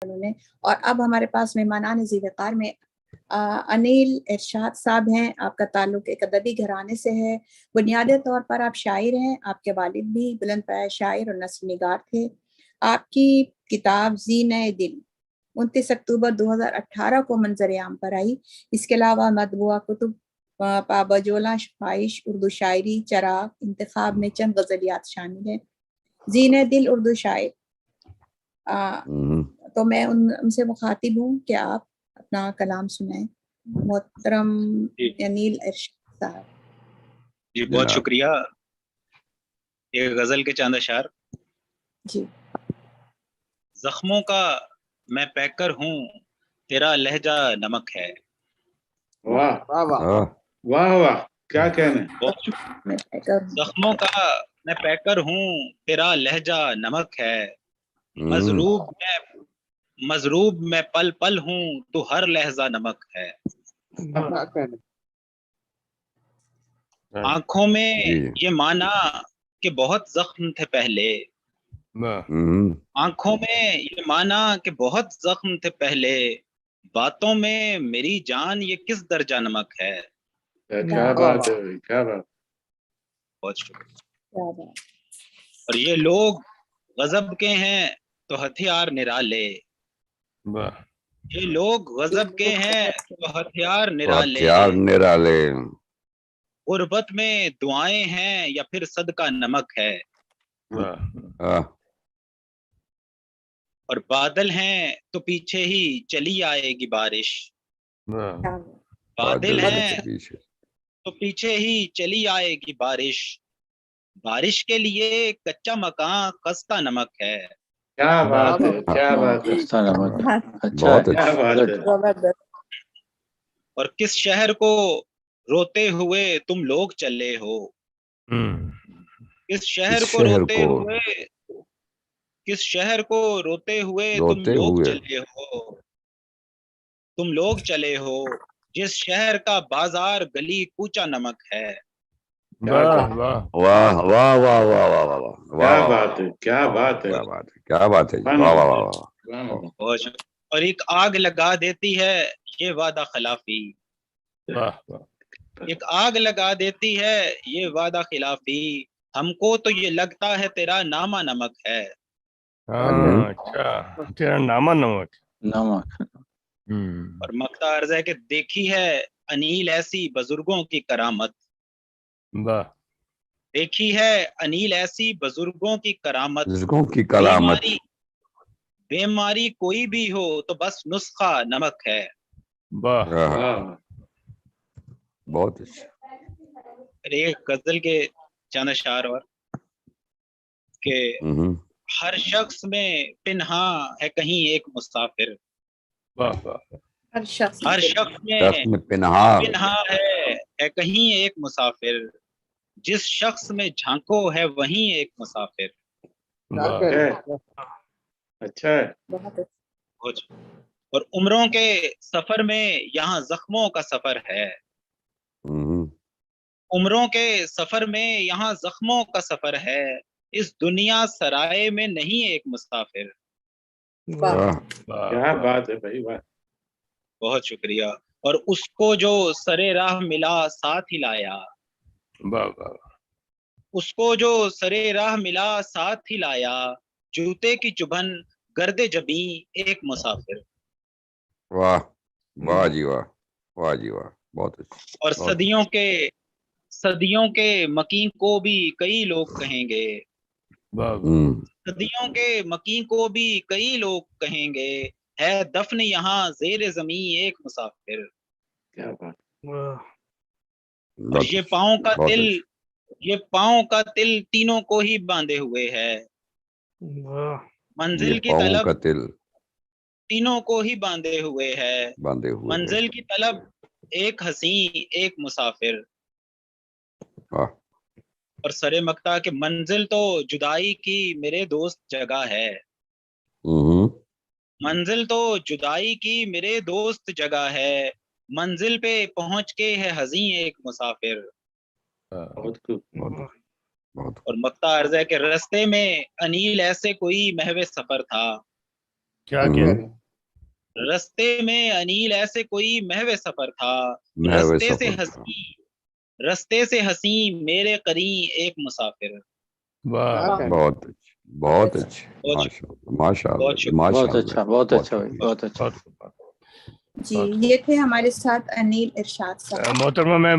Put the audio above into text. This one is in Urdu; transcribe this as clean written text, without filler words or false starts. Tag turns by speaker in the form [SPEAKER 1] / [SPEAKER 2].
[SPEAKER 1] انہوں نے. اور اب ہمارے پاس مہمانان ذی وقار میں انیل ارشاد صاحب ہیں. آپ کا تعلق ایک ادبی گھرانے سے ہے. بنیادی طور پر آپ شاعر ہیں. آپ کے والد بھی بلند پایہ شاعر اور نثر نگار تھے. آپ کی کتاب زینۂ دل 29 اکتوبر 2018 کو منظر عام پر آئی. اس کے علاوہ مطبوعہ کتب پابجولہ شفائش، اردو شاعری، چراغ، انتخاب میں چند غزلیات شامل ہیں. زینۂ دل اردو شاعر. تو میں ان سے مخاطب ہوں کہ آپ اپنا کلام سنائیں. محترم انیل ارشاد صاحب.
[SPEAKER 2] جی بہت شکریہ. ایک غزل کے چاند اشعار.
[SPEAKER 1] جی.
[SPEAKER 2] زخموں کا میں پیکر ہوں، تیرا لہجہ نمک ہے.
[SPEAKER 3] واہ واہ واہ واہ، کیا کہنے.
[SPEAKER 2] زخموں کا میں پیکر ہوں، تیرا لہجہ نمک ہے. مضروب میں پل پل ہوں، تو ہر لہجہ نمک ہے. آنکھوں میں یہ مانا کہ بہت زخم تھے پہلے. آنکھوں میں یہ مانا کہ بہت زخم تھے پہلے. باتوں میں میری جان یہ کس درجہ نمک ہے.
[SPEAKER 3] کیا بات ہے، کیا بات.
[SPEAKER 2] بہت شکریہ. اور یہ لوگ غضب کے ہیں تو ہتھیار نرالے. یہ لوگ غضب کے ہیں تو ہتھیار نرالے. غربت میں دعائیں ہیں یا پھر صدقہ نمک ہے. اور بادل ہیں تو پیچھے ہی چلی آئے گی بارش. بادل ہیں تو پیچھے ہی چلی آئے گی بارش. بارش کے لیے کچا مکان خستہ نمک ہے.
[SPEAKER 3] کیا بات ہے، کیا بات ہے.
[SPEAKER 4] بہت
[SPEAKER 3] کیا بات ہے.
[SPEAKER 2] اور کس شہر کو روتے ہوئے تم لوگ چلے ہو. کس شہر کو روتے ہوئے، کس شہر کو روتے ہوئے تم لوگ چلے ہو. تم لوگ چلے ہو جس شہر کا بازار گلی کوچا نمک ہے.
[SPEAKER 4] واہ واہ واہ واہ واہ واہ،
[SPEAKER 3] کیا بات ہے، کیا بات ہے،
[SPEAKER 4] کیا بات ہے. واہ واہ واہ.
[SPEAKER 2] اور ایک آگ لگا دیتی ہے یہ وعدہ خلافی. ایک آگ لگا دیتی ہے یہ وعدہ خلافی. ہم کو تو یہ لگتا ہے تیرا نامہ نمک ہے.
[SPEAKER 5] اچھا، تیرا نامہ نمک.
[SPEAKER 2] اور مقطع عرض ہے کہ دیکھی ہے انیل ایسی بزرگوں کی کرامت. دیکھی ہے انیل ایسی بزرگوں کی کرامت. بیماری کوئی بھی ہو تو بس نسخہ نمک ہے.
[SPEAKER 4] بہت اچھا.
[SPEAKER 2] ایک غزل کے چند اشعار اور کہ ہر شخص میں پنہاں ہے کہیں ایک مسافر.
[SPEAKER 1] ہر شخص
[SPEAKER 2] میں پنہاں ہے کہیں ایک مسافر. جس شخص میں جھانکو ہے وہیں ایک مسافر.
[SPEAKER 3] اچھا ہے.
[SPEAKER 2] اور عمروں کے سفر میں یہاں زخموں کا سفر ہے. عمروں کے سفر میں یہاں زخموں کا سفر ہے. اس دنیا سرائے میں نہیں ایک مسافر.
[SPEAKER 3] کیا بات ہے بھائی، واہ.
[SPEAKER 2] بہت شکریہ. اور اس کو جو سرے راہ ملا ساتھ ہی لایا. اس کو جو سرے راہ ملا ساتھ ہی لایا. جوتے کی چبھن گرد جبیں ایک مسافر.
[SPEAKER 4] واہ واہ جی واہ، واہ جی واہ، بہت اچھا.
[SPEAKER 2] اور صدیوں کے مکین کو بھی کئی لوگ کہیں گے. صدیوں کے مکین کو بھی کئی لوگ کہیں گے. ہے دفن یہاں زیر زمین ایک مسافر.
[SPEAKER 3] کیا بات.
[SPEAKER 2] اور یہ پاؤں کا تل تینوں کو ہی باندھے ہوئے ہے. منزل کی طلب تینوں کو ہی باندھے ہوئے ہے. منزل کی طلب ایک حسین ایک مسافر. اور سرے مقطع کہ منزل تو جدائی کی میرے دوست جگہ ہے. منزل تو جدائی کی میرے دوست جگہ ہے. منزل پہ پہنچ کے ہے حزین ایک مسافر. اور مقطع عرض ہے کہ رستے میں انیل ایسے کوئی محو سفر تھا.
[SPEAKER 5] کیا کیا
[SPEAKER 2] رستے میں انیل ایسے کوئی محو سفر تھا،
[SPEAKER 4] محو
[SPEAKER 2] رستے سے
[SPEAKER 4] سفر تھا۔
[SPEAKER 2] ہنسی رستے سے ہنسی میرے قرین ایک مسافر۔
[SPEAKER 5] واہ
[SPEAKER 4] بہت اچھا، بہت
[SPEAKER 1] اچھا۔
[SPEAKER 4] اچھا،
[SPEAKER 2] بہت
[SPEAKER 4] ماشاء اللہ، ماشاء
[SPEAKER 2] بہت
[SPEAKER 4] اللہ،
[SPEAKER 2] شکریہ۔
[SPEAKER 4] ماشاء
[SPEAKER 6] بہت
[SPEAKER 4] اللہ،
[SPEAKER 6] اچھا، بہت اچھا بھائی،
[SPEAKER 4] شکریہ۔
[SPEAKER 6] بہت اچھا۔
[SPEAKER 5] بہت
[SPEAKER 1] جی یہ تھے ہمارے ساتھ انیل ارشاد صاحب۔
[SPEAKER 5] محترمہ میں